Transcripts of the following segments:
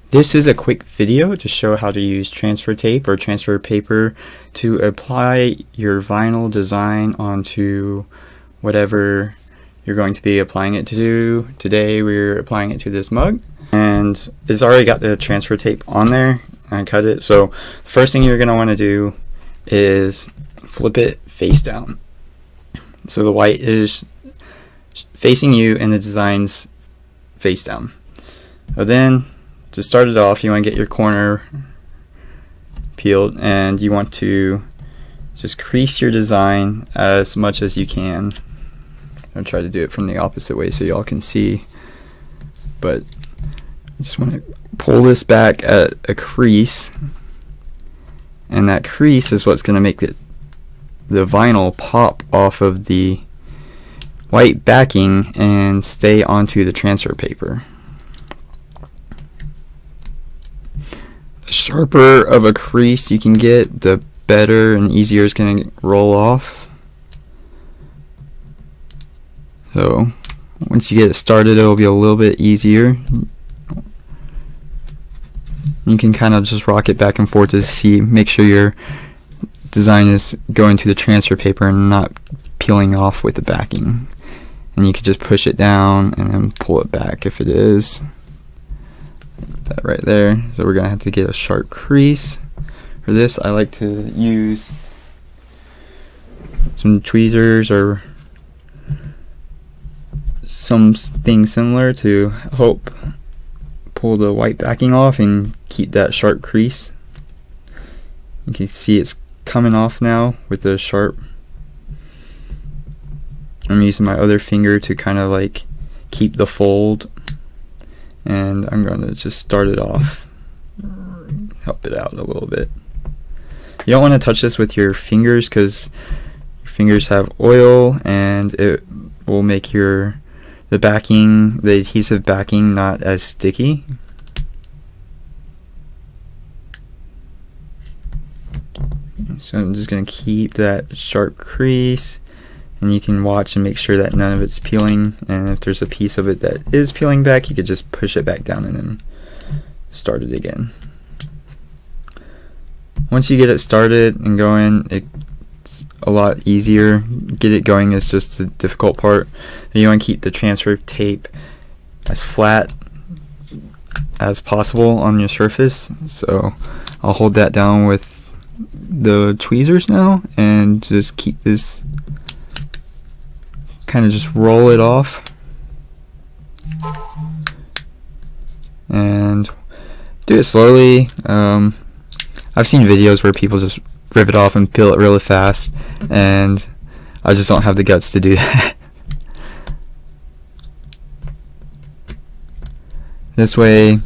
This is a quick video to show how to use transfer tape or transfer paper to apply your vinyl design onto whatever you're going to be applying it to. Today we're applying it to this mug, and it's already got the transfer tape on there. I cut it. So the first thing you're going to want to do is flip it face down. So the white is facing you and the design's face down. So then, to start it off, you want to get your corner peeled, and you want to just crease your design as much as you can. I'll try to do it from the opposite way so y'all can see, but I just want to pull this back at a crease, and that crease is what's going to make the vinyl pop off of the white backing and stay onto the transfer paper. The sharper of a crease you can get, the better and easier it's going to roll off. So once you get it started, it'll be a little bit easier. You can kind of just rock it back and forth to make sure your design is going to the transfer paper and not peeling off with the backing. And you can just push it down and then pull it back if it is. That right there. So we're gonna have to get a sharp crease. For this, I like to use some tweezers or something similar to help pull the white backing off and keep that sharp crease. You can see it's coming off now with the sharp. I'm using my other finger to kind of like keep the fold, and I'm going to just start it off, help it out a little bit. You don't want to touch this with your fingers because your fingers have oil and it will make the adhesive backing not as sticky. So I'm just going to keep that sharp crease, and you can watch and make sure that none of it's peeling, and if there's a piece of it that is peeling back, you could just push it back down and then start it again. Once you get it started and going, it's a lot easier. Get it going is just the difficult part. And you want to keep the transfer tape as flat as possible on your surface. So I'll hold that down with the tweezers now and just keep this, kind of just roll it off and do it slowly. I've seen videos where people just rip it off and peel it really fast, and I just don't have the guts to do that. This way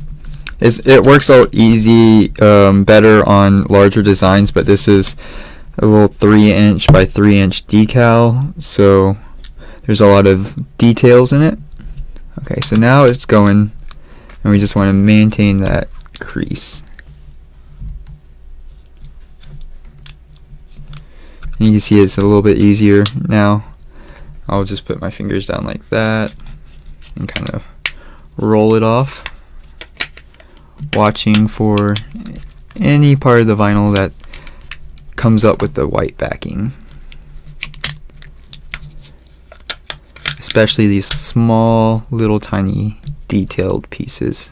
it works out easy, better on larger designs, but this is a little 3" by 3" decal, so there's a lot of details in it. Okay, so now it's going, and we just want to maintain that crease. And you can see it's a little bit easier now. I'll just put my fingers down like that and kind of roll it off, watching for any part of the vinyl that comes up with the white backing. Especially these small, little, tiny, detailed pieces.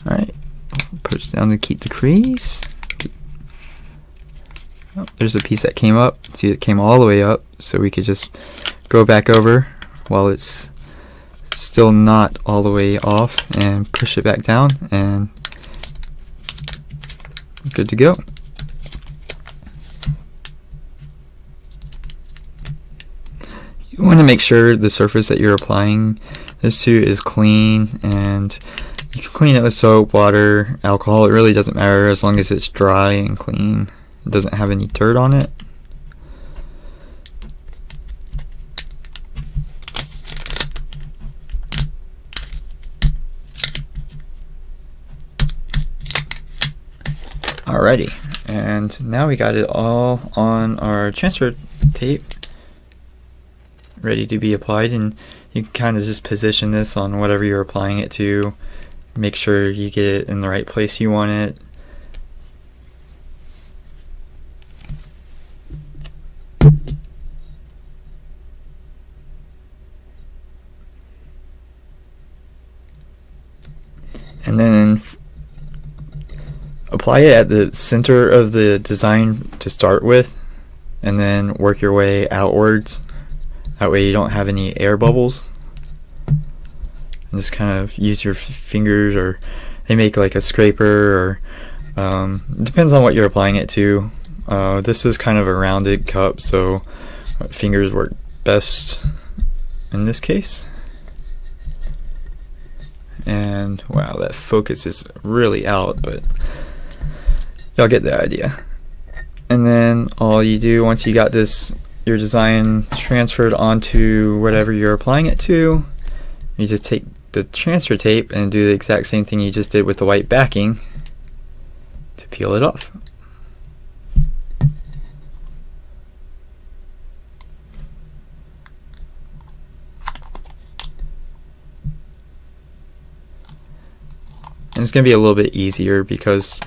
Alright, push down to keep the crease. Oh, there's a piece that came up. See, it came all the way up, so we could just go back over while it's still not all the way off and push it back down, and good to go. You want to make sure the surface that you're applying this to is clean, and you can clean it with soap, water, alcohol. It really doesn't matter as long as it's dry and clean. It doesn't have any dirt on it. Alrighty, and now we got it all on our transfer tape ready to be applied, and you can kind of just position this on whatever you're applying it to. Make sure you get it in the right place you want it. And then apply it at the center of the design to start with, and then work your way outwards. That way you don't have any air bubbles. And just kind of use your fingers, or they make like a scraper, or it depends on what you're applying it to. This is kind of a rounded cup, so fingers work best in this case. And wow, that focus is really out, but y'all get the idea. And then all you do, once you got your design transferred onto whatever you're applying it to, you just take the transfer tape and do the exact same thing you just did with the white backing to peel it off. And it's going to be a little bit easier because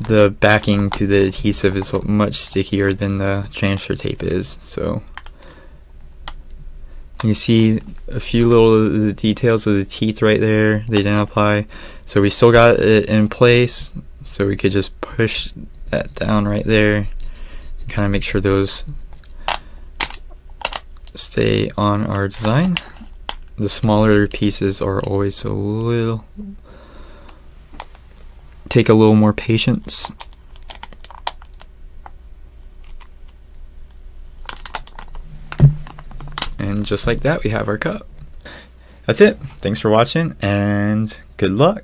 the backing to the adhesive is much stickier than the transfer tape is. So you see a few little of the details of the teeth right there. They didn't apply, so we still got it in place. So we could just push that down right there and kind of make sure those stay on our design. The smaller pieces are always take a little more patience. And just like that, we have our cup. That's it. Thanks for watching, and good luck.